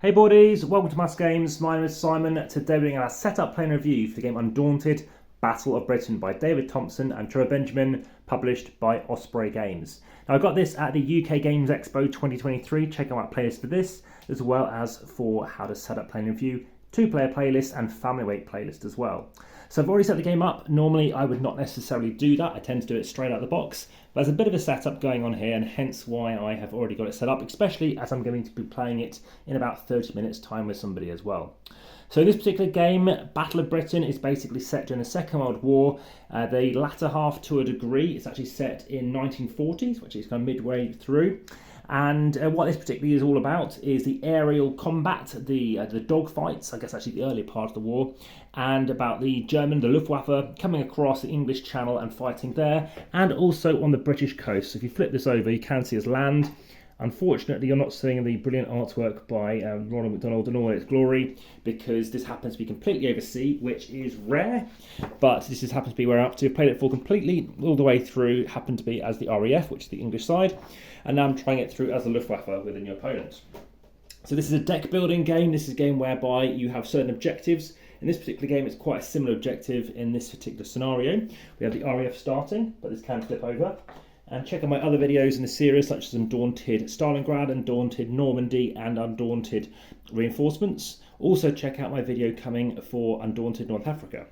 Hey boardies, welcome to AmassGames. My name is Simon. Today we're doing our setup play and review for the game Undaunted, Battle of Britain by David Thompson and Trevor Benjamin, published by Osprey Games. Now I got this at the UK Games Expo 2023. Check out my playlist for this, as well as for how to set up play and review, 2-player playlist and family weight playlist as well. So I've already set the game up. Normally I would not necessarily do that. I tend to do it straight out of the box. But there's a bit of a setup going on here, and hence why I have already got it set up, especially as I'm going to be playing it in about 30 minutes time with somebody as well. So this particular game, Battle of Britain, is basically set during the Second World War. The latter half to a degree. It's actually set in 1940s, which is kind of midway through. And what this particularly is all about is the aerial combat, the dogfights, I guess actually the early part of the war, and about the Luftwaffe, coming across the English Channel and fighting there, and also on the British coast. So if you flip this over, you can see us land. Unfortunately, you're not seeing the brilliant artwork by Ronald McDonald in all its glory, because this happens to be completely overseas, which is rare, but this just happens to be where I'm up to. I've played it for completely, all the way through, happened to be as the RAF, which is the English side, and now I'm trying it through as the Luftwaffe within your opponent. So this is a deck building game. This is a game whereby you have certain objectives. In this particular game, it's quite a similar objective in this particular scenario. We have the RAF starting, but this can flip over. And check out my other videos in the series, such as Undaunted Stalingrad, Undaunted Normandy, and Undaunted Reinforcements. Also check out my video coming for Undaunted North Africa.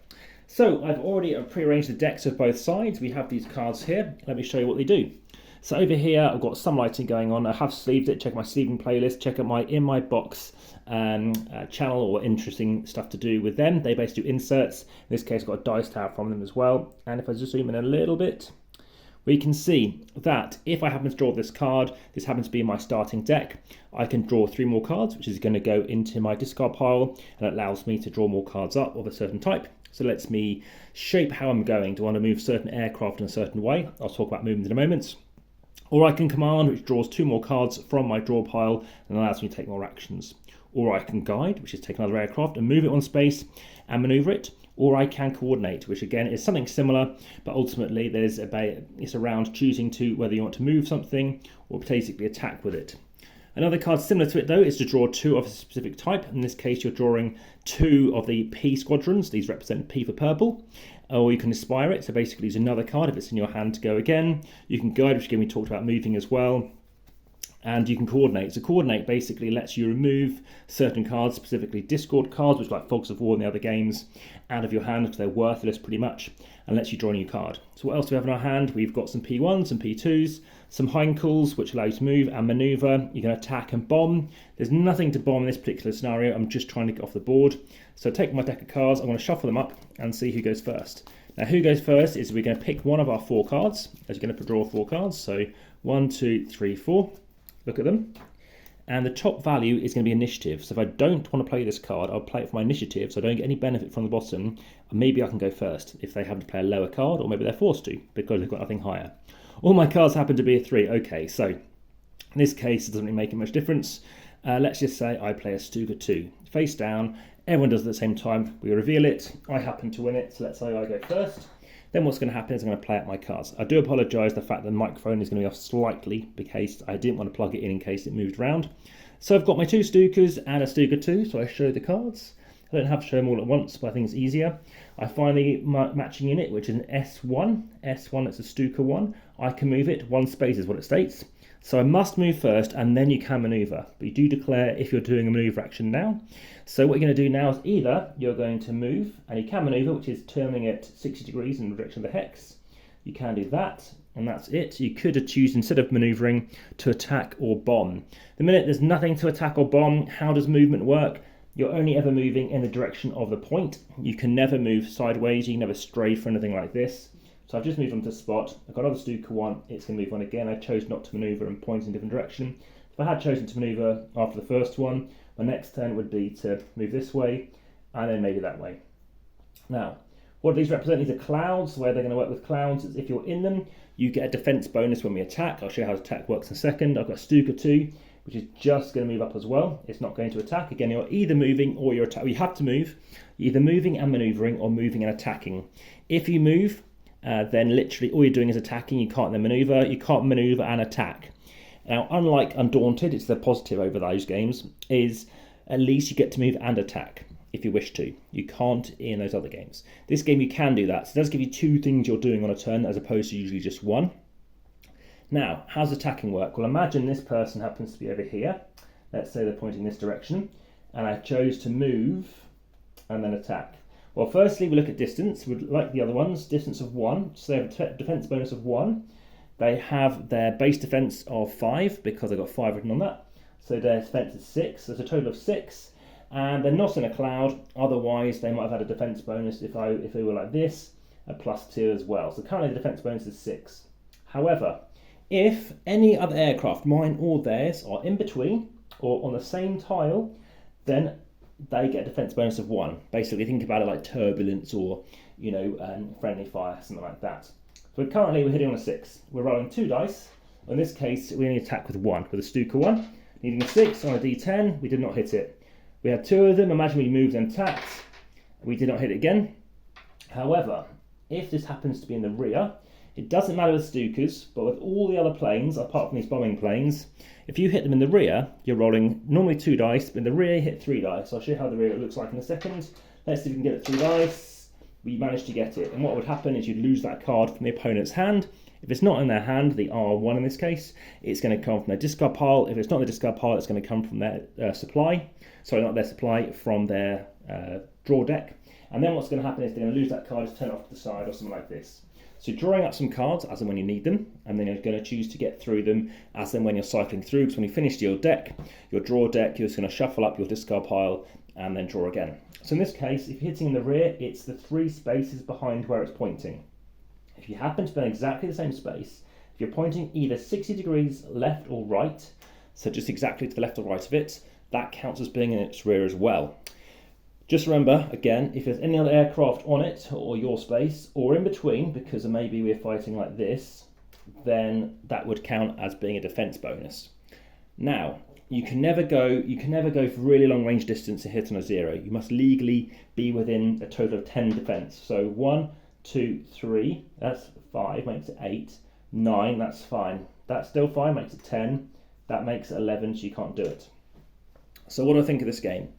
So I've already prearranged the decks of both sides. We have these cards here. Let me show you what they do. So over here, I've got some lighting going on. I have sleeved it. Check my sleeving playlist. Check out my In My Box channel, or interesting stuff to do with them. They basically do inserts. In this case, I've got a dice tower from them as well. And if I just zoom in a little bit, we can see that if I happen to draw this card, this happens to be my starting deck, I can draw 3 more cards, which is going to go into my discard pile, and it allows me to draw more cards up of a certain type. So it lets me shape how I'm going. Do I want to move certain aircraft in a certain way? I'll talk about movement in a moment. Or I can command, which draws 2 more cards from my draw pile and allows me to take more actions. Or I can guide, which is take another aircraft and move it on space and maneuver it. Or I can coordinate, which again is something similar, but ultimately it's around choosing to whether you want to move something or basically attack with it. Another card similar to it though is to draw 2 of a specific type. In this case, you're drawing 2 of the P squadrons. These represent P for purple. Or you can inspire it, so basically use another card if it's in your hand to go again. You can guide, which again we talked about moving as well. And you can coordinate. So coordinate basically lets you remove certain cards, specifically discard cards, which like Fogs of War and the other games, out of your hand because they're worthless pretty much, and lets you draw a new card. So what else do we have in our hand? We've got some P1s, some P2s, some Heinkels, which allow you to move and maneuver. You can attack and bomb. There's nothing to bomb in this particular scenario. I'm just trying to get off the board. So take my deck of cards, I'm going to shuffle them up and see who goes first. Now who goes first is we're going to pick one of our 4 cards, as you're going to draw 4 cards. So 1, 2, 3, 4. Look at them. And the top value is going to be initiative. So if I don't want to play this card, I'll play it for my initiative, so I don't get any benefit from the bottom. And maybe I can go first if they happen to play a lower card, or maybe they're forced to because they've got nothing higher. All my cards happen to be a 3. Okay, so in this case, it doesn't really make much difference. Let's just say I play a Stuka 2. Face down, everyone does it at the same time. We reveal it. I happen to win it, so let's say I go first. Then what's going to happen is I'm going to play out my cards. I do apologise the fact that the microphone is going to be off slightly because I didn't want to plug it in case it moved around. So I've got my 2 Stukas and a Stuka 2, so I show the cards. I don't have to show them all at once, but I think it's easier. I finally matching in it, which is an S1. S1, it's a Stuka 1. I can move it. 1 space is what it states. So I must move first, and then you can manoeuvre. But you do declare if you're doing a manoeuvre action now. So what you're going to do now is either you're going to move, and you can manoeuvre, which is turning it 60 degrees in the direction of the hex. You can do that, and that's it. You could choose, instead of manoeuvring, to attack or bomb. The minute there's nothing to attack or bomb, how does movement work? You're only ever moving in the direction of the point. You can never move sideways. You can never stray for anything like this. So I've just moved on to spot. I've got another Stuka 1. It's going to move on again. I chose not to manoeuvre and point in a different direction. If I had chosen to manoeuvre after the first one, my next turn would be to move this way and then maybe that way. Now, what these represent? These are clouds. Where they're going to work with clouds is if you're in them, you get a defense bonus when we attack. I'll show you how attack works in a second. I've got Stuka 2, which is just going to move up as well. It's not going to attack. Again, you're either moving or you're attacking. You have to move. You're either moving and manoeuvring or moving and attacking. If you move, then literally all you're doing is attacking. You can't then manoeuvre. You can't manoeuvre and attack. Now, unlike Undaunted, it's the positive over those games, is at least you get to move and attack if you wish to. You can't in those other games. This game you can do that, so it does give you 2 things you're doing on a turn as opposed to usually just 1. Now, how does attacking work? Well, imagine this person happens to be over here. Let's say they're pointing this direction, and I chose to move and then attack. Well, firstly, we look at distance. We'd like the other ones, distance of 1. So they have a defense bonus of 1. They have their base defense of 5 because they've got 5 written on that. So their defense is 6. There's a total of 6. And they're not in a cloud. Otherwise, they might have had a defense bonus if they were like this, a +2 as well. So currently the defense bonus is 6. However, if any other aircraft, mine or theirs, are in between or on the same tile, then they get a defense bonus of 1. Basically, think about it like turbulence or, friendly fire, something like that. So currently we're hitting on a 6. We're rolling 2 dice. In this case, we only attack with 1, with a Stuka 1. Needing a 6 on a D10, we did not hit it. We had 2 of them. Imagine we moved and attacked. We did not hit it again. However, if this happens to be in the rear, it doesn't matter with Stukas, but with all the other planes, apart from these bombing planes, if you hit them in the rear, you're rolling normally 2 dice, but in the rear you hit 3 dice. I'll show you how the rear looks like in a second. Let's see if we can get it 3 dice. We managed to get it. And what would happen is you'd lose that card from the opponent's hand. If it's not in their hand, the R1 in this case, it's going to come from their discard pile. If it's not the discard pile, it's going to come from their supply. Sorry, not their supply, from their draw deck. And then what's going to happen is they're going to lose that card, just turn it off to the side or something like this. So drawing up some cards as and when you need them, and then you're going to choose to get through them as and when you're cycling through, because when you finish your deck, your draw deck, you're just going to shuffle up your discard pile and then draw again. So in this case, if you're hitting in the rear, it's the 3 spaces behind where it's pointing. If you happen to be in exactly the same space, if you're pointing either 60 degrees left or right, so just exactly to the left or right of it, that counts as being in its rear as well. Just remember, again, if there's any other aircraft on it, or your space, or in between, because maybe we're fighting like this, then that would count as being a defense bonus. Now, you can never go for really long range distance to hit on a 0. You must legally be within a total of 10 defense. So 1, 2, 3, that's 5, makes it 8, 9, that's fine. That's still fine, makes it 10, that makes it 11, so you can't do it. So what do I think of this game?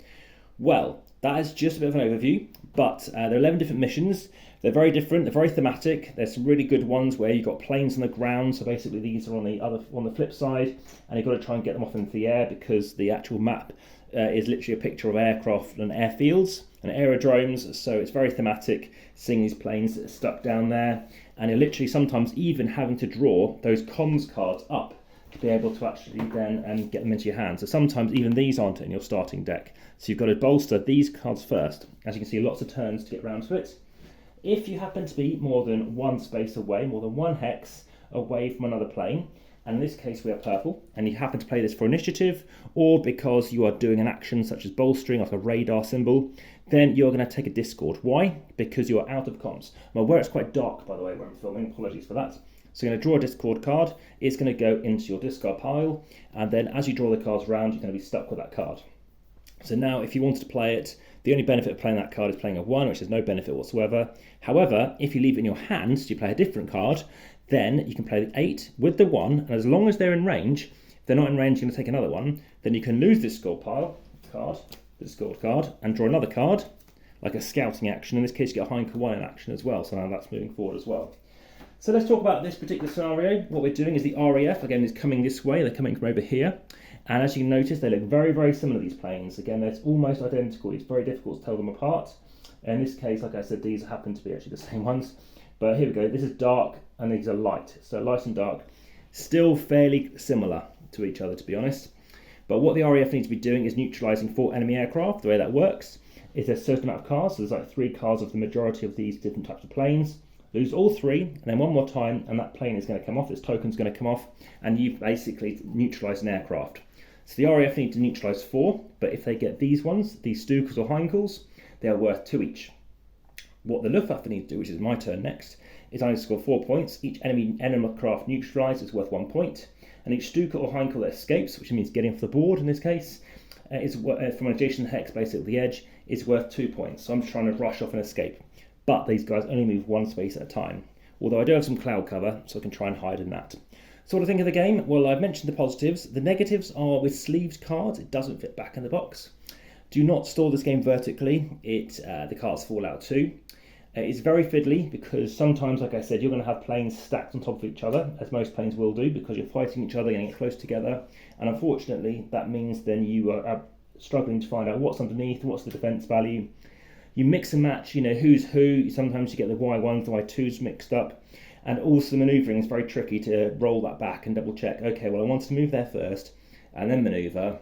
Well, that is just a bit of an overview, but there are 11 different missions. They're very different, they're very thematic. There's some really good ones where you've got planes on the ground, so basically these are on the flip side, and you've got to try and get them off into the air because the actual map is literally a picture of aircraft and airfields and aerodromes, so it's very thematic, seeing these planes that are stuck down there, and you're literally sometimes even having to draw those comms cards up to be able to actually then get them into your hand. So sometimes even these aren't in your starting deck. So you've got to bolster these cards first. As you can see, lots of turns to get round to it. If you happen to be more than 1 space away, more than 1 hex away from another plane, and in this case we are purple, and you happen to play this for initiative, or because you are doing an action such as bolstering, like a radar symbol, then you're going to take a discord. Why? Because you're out of comms. Well, where it's quite dark, by the way, where I'm filming, apologies for that. So you're going to draw a discord card, it's going to go into your discard pile, and then as you draw the cards around, you're going to be stuck with that card. So now if you wanted to play it, the only benefit of playing that card is playing a 1, which has no benefit whatsoever. However, if you leave it in your hand, so you play a different card, then you can play the 8 with the 1, and as long as they're in range, if they're not in range, you're going to take another one, then you can lose this discord card, and draw another card, like a scouting action. In this case, you get a Heinke 1 in action as well, so now that's moving forward as well. So let's talk about this particular scenario. What we're doing is the RAF, again, is coming this way. They're coming from over here. And as you can notice, they look very, very similar, these planes. Again, they're almost identical. It's very difficult to tell them apart. In this case, like I said, these happen to be actually the same ones. But here we go. This is dark and these are light. So light and dark, still fairly similar to each other, to be honest. But what the RAF needs to be doing is neutralising 4 enemy aircraft. The way that works is there's a certain amount of cards. So there's like 3 cards of the majority of these different types of planes. Lose all 3, and then one more time, and that plane is going to come off, its token's going to come off, and you've basically neutralised an aircraft. So the RAF need to neutralise 4, but if they get these ones, these Stukas or Heinkels, they are worth 2 each. What the Luftwaffe need to do, which is my turn next, is I need to score 4 points. Each enemy craft neutralised is worth 1 point, and each Stuka or Heinkel that escapes, which means getting off the board in this case, is from an adjacent hex, basically the edge, is worth 2 points. So I'm just trying to rush off and escape. But these guys only move 1 space at a time. Although I do have some cloud cover, so I can try and hide in that. So what do I think of the game? Well, I've mentioned the positives. The negatives are with sleeved cards, it doesn't fit back in the box. Do not store this game vertically, the cards fall out too. It's very fiddly because sometimes, like I said, you're going to have planes stacked on top of each other, as most planes will do, because you're fighting each other, getting close together. And unfortunately, that means then you are struggling to find out what's underneath, what's the defense value. You mix and match, who's who. Sometimes you get the Y1s, the Y2s mixed up. And also the manoeuvring is very tricky to roll that back and double check. Okay, well, I want to move there first and then manoeuvre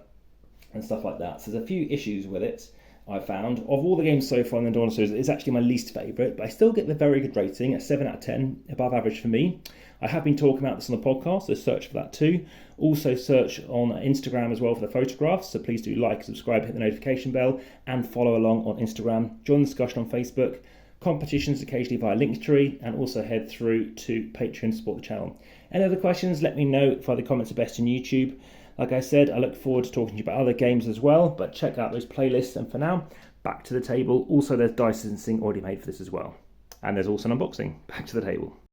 and stuff like that. So there's a few issues with it. I've found. Of all the games so far in the Undaunted series, it's actually my least favourite, but I still get the very good rating, a 7 out of 10, above average for me. I have been talking about this on the podcast, so search for that too. Also search on Instagram as well for the photographs, so please do like, subscribe, hit the notification bell, and follow along on Instagram. Join the discussion on Facebook, competitions occasionally via Linktree, and also head through to Patreon to support the channel. Any other questions, let me know via the comments are best on YouTube. Like I said, I look forward to talking to you about other games as well, but check out those playlists. And for now, back to the table. Also, there's dice licensing already made for this as well. And there's also an unboxing. Back to the table.